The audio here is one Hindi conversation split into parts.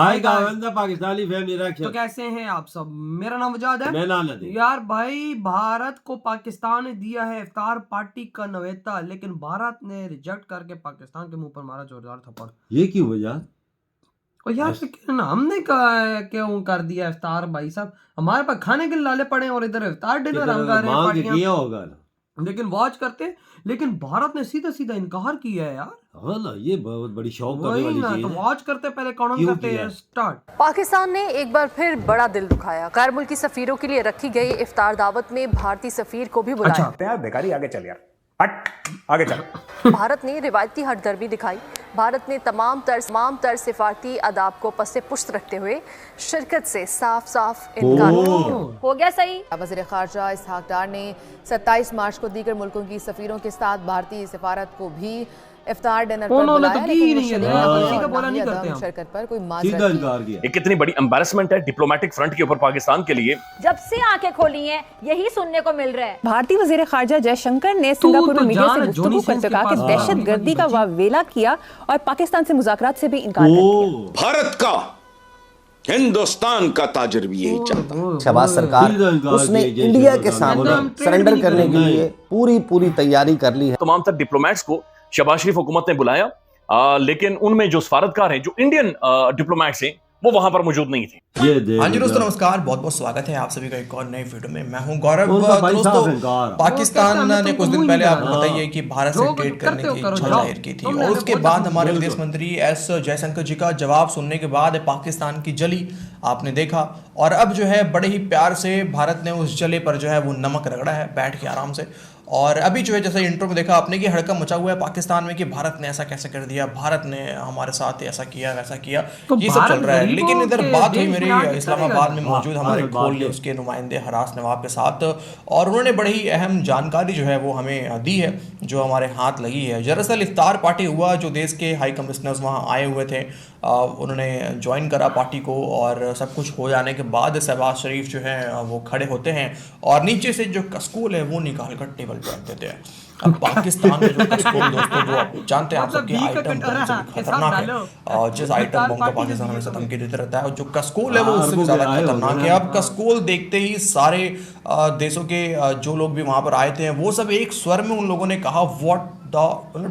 हाय गाइस, पाकिस्तानी फैमिली तो रिएक्शन। कैसे हैं आप सब? मेरा नाम वजाद है। मैं नानद हूं। यार भाई, भारत को पाकिस्तान ने दिया है इफ्तार पार्टी का न्योता, लेकिन भारत ने रिजेक्ट करके पाकिस्तान के मुंह पर मारा जोरदार थप्पड़। ये क्यों वजह? और यार लेकिन हमने क्यों कर दिया इफ्तार? भाई साहब, हमारे पास खाने के लाले पड़े हैं और इधर इफ्तार डिनर हम कर रहे हैं, मांग के पार्टियां किया होगा ना। लेकिन वॉच करते। लेकिन भारत ने सीधा सीधा इनकार किया है यार। हाँ ना, ये बहुत बड़ी शौक करने वही वाली ना, चीज तो है। वॉच करते पहले कौन क्यों करते किया? हैं स्टार्ट। पाकिस्तान ने एक बार फिर बड़ा दिल दुखाया। गैर मुल्की सफीरों के लिए रखी गई इफ्तार दावत में भारतीय सफीर को भी बुलाया। अच्छा। यार बेकारी, आगे चल यार, हट आगे चल। भारत ने रिवायती हटदर्मी दिखाई। भारत ने तमाम तर सिफारती आदाब को पसे पुश्त रखते हुए शिरकत से साफ साफ इनकार किया। हो गया सही। वज़ीर ख़ारजा इसहाक डार ने 27 मार्च को दीगर मुल्कों की सफीरों के साथ भारतीय सफारत को भी इफ्तार डिनर पर उन्होंने बुलाया, तो की लेकिन नहीं है, मुशर्रफ किसी का और बोला नहीं नाहिद करते अदम हम। शिरकत पर कोई सीधा माजरत इनकार किया। ये कितनी बड़ी एम्बैरेसमेंट है डिप्लोमेटिक फ्रंट के ऊपर पाकिस्तान के लिए। जब से आंखें खोली हैं यही सुनने को मिल रहा है। भारतीय वजीर खारजा जयशंकर ने सिंगापुर में मीडिया से गुफ्तगू करते कहा कि दहशतगर्दी का वावेला किया और पाकिस्तान से मुज़ाकरात से भी इनकार कर दिया। भारत का, हिंदुस्तान का ताजर भी यही चाहता है। शहबाज सरकार उसने इंडिया के सामने सरेंडर करने के लिए पूरी तैयारी कर ली है। तमाम तर डिप्लोमेट्स को शहबाज शरीफ हुकूमत ने बुलाया, लेकिन उनमें जो सफारतकार हैं, जो इंडियन डिप्लोमेट्स हैं, वो वहां पर मौजूद नहीं थे। हाँ जी दोस्तों, नमस्कार, बहुत बहुत स्वागत है आप सभी का एक और नई वीडियो में। मैं हूं गौरव। दोस्तों, पाकिस्तान ने कुछ दिन पहले आपको बताइए कि भारत से ट्रेड करने की इच्छा जाहिर की थी, और उसके बाद हमारे विदेश मंत्री एस जयशंकर जी का जवाब सुनने के बाद पाकिस्तान की जली आपने देखा, और अब जो है बड़े ही प्यार से भारत ने उस जले पर जो है वो नमक रगड़ा है बैठ के आराम से। और अभी जो है जैसे इंट्रो में देखा आपने कि हड़कंप मचा हुआ है पाकिस्तान में कि भारत ने ऐसा कैसे कर दिया, भारत ने हमारे साथ ऐसा किया वैसा किया, तो ये सब चल रहा है। गरीबों लेकिन इधर के बात हुई देश मेरे में आके इस्लामाबाद में करेगा। मौजूद हमारे खोल न्यूज़ के नुमाइंदे हरास नवाब के साथ, और उन्होंने बड़ी ही अहम जानकारी जो है वो हमें दी है जो हमारे हाथ लगी है। दरअसल इफ्तार पार्टी हुआ, जो देश के हाई कमिश्नर्स वहाँ आए हुए थे, उन्होंने ज्वाइन करा पार्टी को, और सब कुछ हो जाने के बाद शहबाज शरीफ जो है वो खड़े होते हैं और नीचे से जो कसकूल है वो निकाल कर टेबल पर रख देते हैं। अब पाकिस्तान में जो कसकूल दोस्तों वो आप जानते हैं आप सबके आइटम खतरनाक है, और जिस आइटम बम का पाकिस्तान हमेशा धमकी देते रहता है, और जो कसकूल है वो उससे भी ज़्यादा खतरनाक है। अब कसकूल देखते ही सारे देशों के जो लोग भी वहाँ पर आए थे वो सब एक स्वर में उन लोगों ने कहा व्हाट द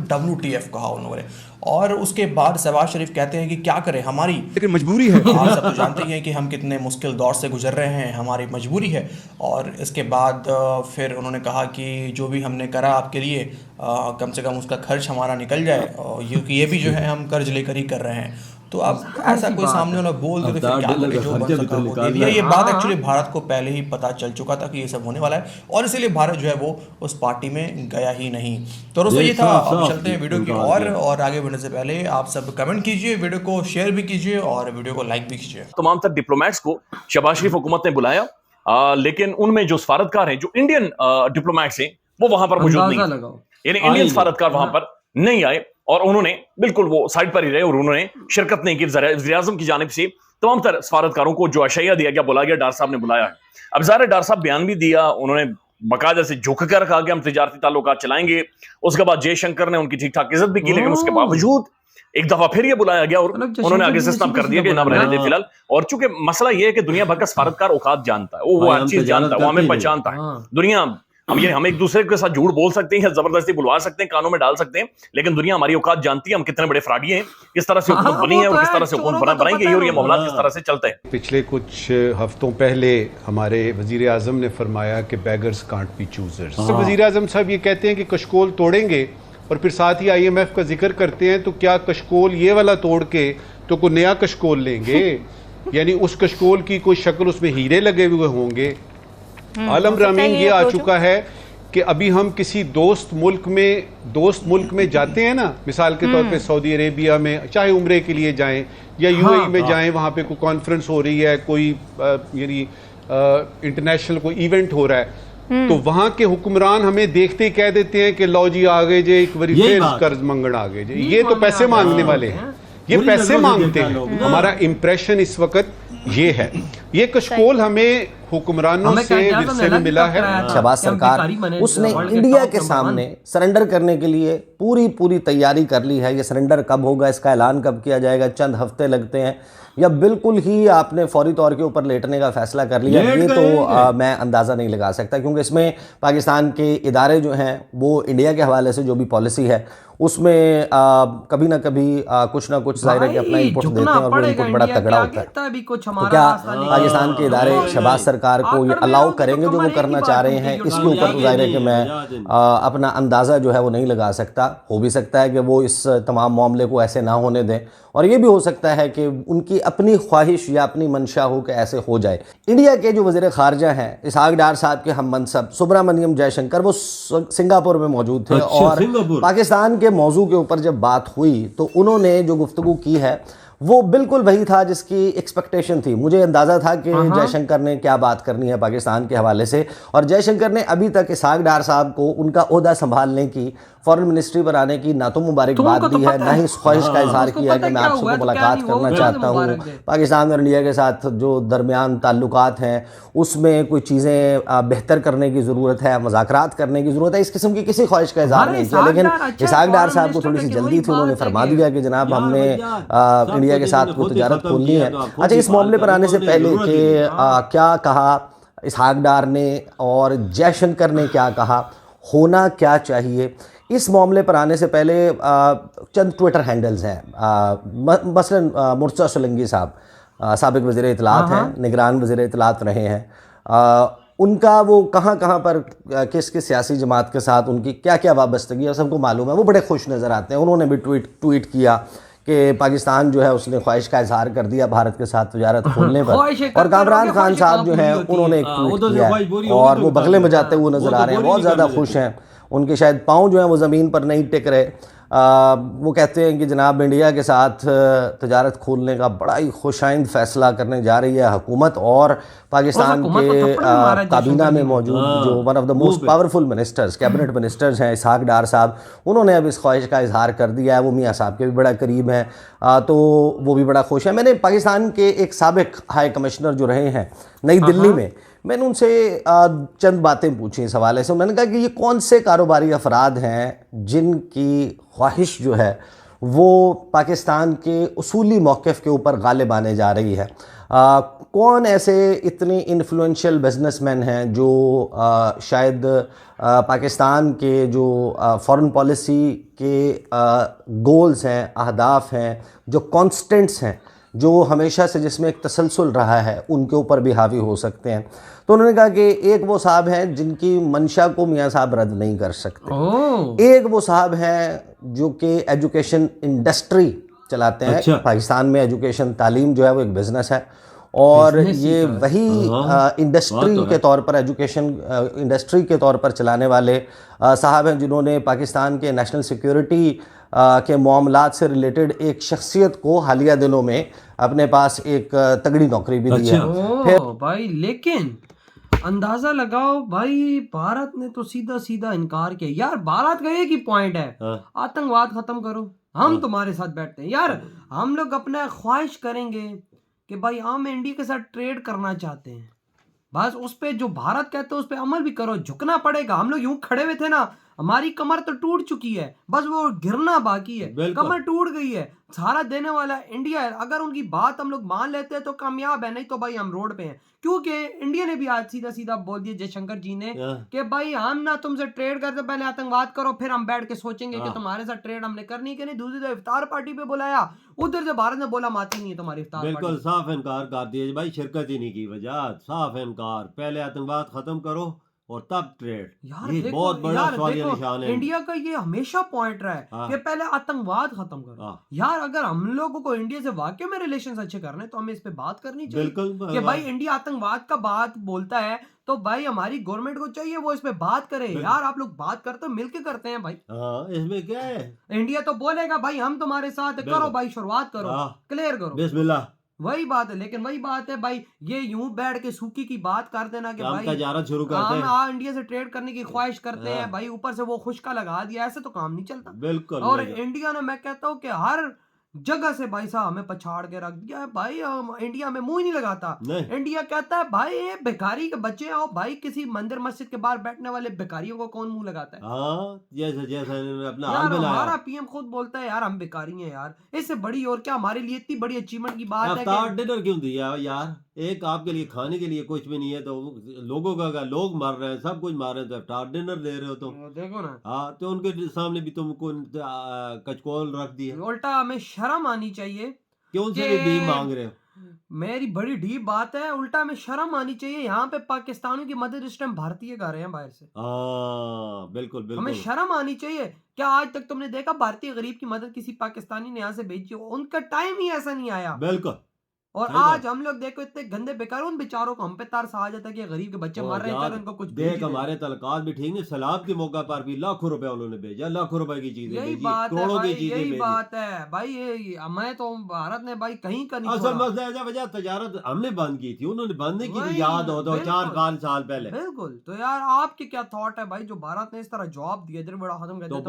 WTF कहा उन लोगों ने, और उसके बाद शहबाज शरीफ कहते हैं कि क्या करें, हमारी लेकिन मजबूरी है। आप सब तो जानते ही हैं कि हम कितने मुश्किल दौर से गुजर रहे हैं, हमारी मजबूरी है। और इसके बाद फिर उन्होंने कहा कि जो भी हमने करा आपके लिए कम से कम उसका खर्च हमारा निकल जाए, क्योंकि ये भी जो है हम कर्ज लेकर ही कर रहे हैं। तो अब ऐसा कोई सामने वाला बोल दे तो फिर क्या करें, जो बन सका वो दे दिया। ये बात एक्चुअली भारत को पहले ही पता चल चुका था कि ये सब होने वाला है, और इसीलिए भारत जो है वो उस पार्टी में गया ही नहीं। तो दोस्तों ये था, अब चलते हैं वीडियो की और आगे बढ़ने से पहले आप सब कमेंट कीजिए, वीडियो को शेयर भी कीजिए और वीडियो को लाइक भी कीजिए। तमाम तर डिप्लोमेट्स को शहबाज शरीफ हुकूमत ने बुलाया, लेकिन उनमें जो सफारतकार हैं, जो इंडियन डिप्लोमेट्स हैं, वो वहां पर मौजूद नहीं थे। यानी इंडियन सफारतकार वहां पर नहीं आए, और उन्होंने बिल्कुल वो साइड पर ही रहे, और उन्होंने शिरकत नहीं की। वज़ीर आज़म की जानिब से तमाम तर सफारतकारों को जो अशैया दिया गया, बोला गया डार साहब ने बुलाया है। अब ज़ाहिर है डार साहब बयान भी दिया, उन्होंने बाकायदा से झुक कर कहा कि हम तिजारती ताल्लुकात चलाएंगे। उसके बाद जयशंकर ने उनकी ठीक ठाक इज्जत भी की, लेकिन उसके बावजूद एक दफा फिर ये बुलाया गया और उन्होंने आगे से स्टंप कर दिया कि ना रहने दे फिलहाल। और चूंकि मसला ये है कि दुनिया भर का सफारतकार औकात जानता है, वो हर चीज जानता है, वो हमें पहचानता है दुनिया। हम एक दूसरे के साथ झूठ बोल सकते हैं या जबरदस्ती बुलवा सकते हैं, कानों में डाल सकते हैं, लेकिन दुनिया हमारी औकात जानती है, हम कितने बड़े फ्रॉडी हैं, किस तरह से हुकूमत बनी है और किस तरह से हुकूमत बनाएंगे, और ये मामला किस तरह से चलते हैं। पिछले कुछ हफ्तों पहले हमारे वजीर आजम ने फरमाया कि बेगर्स कांट बी चूजर्स। तो वजीर आजम साहब ये कहते हैं कि कशकोल तोड़ेंगे, और फिर साथ ही IMF का जिक्र करते हैं, तो क्या कशकोल ये वाला तोड़ के तो कोई नया कशकोल लेंगे? यानी उस कशकोल की कोई शक्ल, उसमें हीरे लगे हुए होंगे। आलम रामीन ये आ चुका है कि अभी हम किसी दोस्त मुल्क में जाते हैं ना, मिसाल के तौर पे सऊदी अरेबिया में, चाहे उम्रे के लिए जाएं या UAE में जाएं, वहाँ पे कोई कॉन्फ्रेंस हो रही है, कोई यानी इंटरनेशनल कोई इवेंट हो रहा है, तो वहाँ के हुक्मरान हमें देखते ही कह देते हैं कि लो जी आ गए जे, एक बार फिर कर्ज मंगण आ गए जे। ये तो पैसे मांगने वाले हैं, ये पैसे मांगते हैं। हमारा इंप्रेशन इस वक्त ये है, ये कशकोल हमें हुक्मरानों से विरसे में मिला है। शहबाज सरकार उसने इंडिया के सामने सरेंडर करने के लिए पूरी तैयारी कर ली है। ये सरेंडर कब होगा, इसका ऐलान कब किया जाएगा, चंद हफ्ते लगते हैं। या बिल्कुल ही आपने फौरी तौर के ऊपर लेटने का फैसला कर लिया, ये तो मैं अंदाज़ा नहीं लगा सकता, क्योंकि इसमें पाकिस्तान के इदारे जो हैं वो इंडिया के हवाले से जो भी पॉलिसी है उसमें कभी ना कभी कुछ ना कुछ जाहिर है कि अपना इनपुट देते हैं और वो इनपुट बड़ा तगड़ा होता है। तो क्या पाकिस्तान के इदारे शहबाज सरकार को ये अलाउ करेंगे जो वो करना चाह रहे हैं, इसके ऊपर तो जाहिर है कि मैं अपना अंदाज़ा जो है वो नहीं लगा सकता। हो भी सकता है कि वो इस तमाम मामले को ऐसे ना होने दें, और ये भी हो सकता है कि उनकी अपनी ख्वाहिश या अपनी मंशा हो कि ऐसे हो जाए। इंडिया के जो वज़ीर ख़ारजा हैं इसहाक डार साहब के हम मनसब सुब्रमण्यम जयशंकर, वो सिंगापुर में मौजूद थे और पाकिस्तान के मौजू के ऊपर जब बात हुई तो उन्होंने जो गुफ्तगू की है वो बिल्कुल वही था जिसकी एक्सपेक्टेशन थी। मुझे अंदाज़ा था कि जयशंकर ने क्या बात करनी है पाकिस्तान के हवाले से, और जयशंकर ने अभी तक इसहाक डार साहब को उनका ओहदा संभालने की, फॉरेन मिनिस्ट्री पर आने की ना तो मुबारकबाद दी है, ना ही इस ख्वाहिश का इजहार किया है कि मैं आपसे मुलाकात करना चाहता हूँ। पाकिस्तान और इंडिया के साथ जो दरमियान ताल्लुकात हैं उसमें कोई चीज़ें बेहतर करने की ज़रूरत है, मुज़ाकरात करने की ज़रूरत है, इस किस्म की किसी ख्वाहिश का इजहार नहीं किया। लेकिन इसहाक डार साहब को थोड़ी सी जल्दी थी, उन्होंने फरमा दिया कि जनाब हमने इंडिया के साथ वो तजारत खोलनी है। अच्छा, इस मामले पर आने से पहले कि क्या कहा इसहाक डार ने और जयशंकर ने क्या कहा, होना क्या चाहिए, इस मामले पर आने से पहले चंद ट्विटर हैंडल्स हैं। मसलन मुर्तज़ा सोलंकी साहब साबिक़ वज़ीर इत्तलात हैं, निगरान वज़ीर इत्तलात रहे हैं, उनका वो कहाँ पर किस किस सियासी जमात के साथ उनकी क्या क्या वाबस्तगी है सबको मालूम है। वो बड़े खुश नज़र आते हैं। उन्होंने भी ट्वीट किया कि पाकिस्तान जो है उसने ख्वाहिश का इजहार कर दिया भारत के साथ तजारत खोलने पर। और कामरान खान साहब जो हैं उन्होंने एक ट्वीट किया और वो बगले में जाते हुए नज़र आ रहे हैं, बहुत ज़्यादा खुश हैं। उनके शायद पाँव जो हैं वो ज़मीन पर नहीं टिक रहे। वो कहते हैं कि जनाब इंडिया के साथ तजारत खोलने का बड़ा ही खुशाइंद फ़ैसला करने जा रही है हुकूमत, और पाकिस्तान के काबीना में मौजूद जो one of the most powerful ministers, cabinet ministers हैं इसहाक डार साहब, उन्होंने अब इस ख्वाहिश का इजहार कर दिया है। वो मियाँ साहब के भी बड़ा करीब हैं, तो वो भी बड़ा खुश है। मैंने पाकिस्तान के एक साबिक़ हाई कमिश्नर जो रहे हैं नई दिल्ली में, मैंने उनसे चंद बातें पूछी इस हवाले से। उन्होंने कहा कि ये कौन से कारोबारी अफराद हैं जिनकी ख्वाहिश जो है वो पाकिस्तान के उसूली मौक़िफ़ के ऊपर गालिब आने जा रही है। कौन ऐसे इतने इन्फ्लुएंशियल बिजनेसमैन हैं जो शायद पाकिस्तान के जो फॉरेन पॉलिसी के गोल्स हैं, अहदाफ हैं, जो कॉन्स्टेंट्स हैं, जो हमेशा से जिसमें एक तसलसल रहा है, उनके ऊपर भी हावी हो सकते हैं। तो उन्होंने कहा कि एक वो साहब हैं जिनकी मंशा को मियाँ साहब रद्द नहीं कर सकते। एक वो साहब हैं जो कि एजुकेशन इंडस्ट्री चलाते हैं। अच्छा। पाकिस्तान में एजुकेशन तालीम जो है वो एक बिज़नेस है, और ये वही इंडस्ट्री के तौर पर, एजुकेशन इंडस्ट्री के तौर पर चलाने वाले साहब हैं जिन्होंने पाकिस्तान के नेशनल सिक्योरिटी के मामलात से रिलेटेड एक शख्सियत को हालिया दिनों में अपने पास एक तगड़ी नौकरी भी दी है। फिर भाई लेकिन अंदाजा लगाओ भाई, भारत ने तो सीधा सीधा इनकार किया। यार भारत का एक ही पॉइंट है, आतंकवाद खत्म करो, हम तुम्हारे साथ बैठते हैं। यार हम लोग अपना ख्वाहिश करेंगे कि भाई हम इंडिया के साथ ट्रेड करना चाहते हैं, बस उस पे जो भारत कहते हैं उस पे अमल भी करो, झुकना पड़ेगा। हम लोग यूं खड़े हुए थे ना, हमारी कमर तो टूट चुकी है, बस वो गिरना बाकी है। कमर टूट गई है, सहारा देने वाला इंडिया है। अगर उनकी बात हम लोग मान लेते हैं तो कामयाब है, नहीं तो भाई हम रोड पे हैं। क्योंकि इंडिया ने भी आज सीधा सीधा बोल दिया जयशंकर जी ने कि भाई हम ना तुमसे ट्रेड करते, पहले आतंकवाद करो, फिर हम बैठ के सोचेंगे कि तुम्हारे साथ ट्रेड हमने करनी कि नहीं। दूसरी तरफ इफ्तार पार्टी पे बुलाया, उधर से भारत ने बोला माती नहीं है तुम्हारी इफ्तार पार्टी। बिल्कुल साफ इनकार कर दिया भाई, शिरकत ही नहीं की वजह, साफ इनकार। पहले आतंकवाद खत्म करो और तब ट्रेड। ये बहुत बड़ा सवालिया निशान है। इंडिया का ये हमेशा पॉइंट रहा है कि पहले आतंकवाद खत्म करो। यार अगर हम लोगों को इंडिया से वाकई में रिलेशंस अच्छे करने तो हमें इस पे बात करनी चाहिए। बिल्कुल कि भाई इंडिया आतंकवाद का बात बोलता है तो भाई हमारी गवर्नमेंट को चाहिए वो इस पे बात करे। यार आप लोग बात करते हो, मिलके करते हैं भाई। इसमें क्या है, इंडिया तो बोलेगा भाई हम तुम्हारे साथ, करो भाई शुरुआत करो, क्लियर करो, बिस्मिल्लाह। वही बात है। लेकिन वही बात है भाई, ये यूं बैठ के सूखी की बात कर देना कि भाई शुरू करते हैं, हम इंडिया से ट्रेड करने की ख्वाहिश करते हैं भाई, ऊपर से वो खुशका लगा दिया, ऐसे तो काम नहीं चलता। बिल्कुल। और इंडिया ने, मैं कहता हूँ कि हर जगह से भाई साहब हमें पछाड़ के रख दिया है भाई। हम इंडिया में मुंह ही नहीं लगाता। नहीं। इंडिया कहता है भाई ये भिखारी के बच्चे आओ भाई, किसी मंदिर मस्जिद के बाहर बैठने वाले भिखारियों को कौन मुंह लगाता है? हाँ, जैसे जैसे इन्होंने अपना हाल यार बनाया। हमारा पीएम खुद बोलता है यार हम भिखारी हैं यार, इससे बड़ी और क्या हमारे लिए इतनी बड़ी अचीवमेंट की बात है अफ्तार कि डिनर क्यों दिया यार? एक आपके लिए खाने के लिए कुछ भी नहीं है तो लोगों का अगर लोग मर रहे हैं, सब कुछ मार रहे हैं, तो अफ्तार डिनर दे रहे हो तुम। देखो ना, हाँ, तो उनके सामने भी तुमको कचकौल रख दिया। उल्टा हमें शर्म आनी चाहिए। क्यों से भी मांग रहे हो? मेरी बड़ी डीप बात है, उल्टा हमें शर्म आनी चाहिए। यहाँ पे पाकिस्तानियों की मदद इस टाइम भारतीय कर रहे हैं बाहर से। हाँ, बिल्कुल हमें बिल्कुल। शर्म आनी चाहिए। क्या आज तक तुमने देखा भारतीय गरीब की मदद किसी पाकिस्तानी ने यहाँ से भेजी हो? उनका टाइम ही ऐसा नहीं आया। बिल्कुल। और सही आज बात। हम लोग देखो इतने गंदे बेकार, उन बेचारों को हम पे तरस आ जाता है कि गरीब के बच्चे मर रहे हैं, यार, चलो उनको कुछ भेज देख ही दे। हमारे तलकात भी ठीक नहीं, सलाब के मौका पर भी लाखों रुपए उन्होंने भेजा, लाखों रुपए की चीजें यही भेजी, बात है करोड़ों की भाई, चीजें यही भेजी। बात है भाई। ये मैं तो भारत ने भाई कहीं का नहीं असल छोड़ा। मसला है वजह तजारत हमने बंद की थी, उन्होंने बंद नहीं की वही, थी, याद हो तो बिल्कुल। 4 साल पहले। बिल्कुल। तो यार आपके क्या थॉट है भाई, जो भारत ने इस तरह जवाब दिया, इधर बड़ा खत्म कर दिया?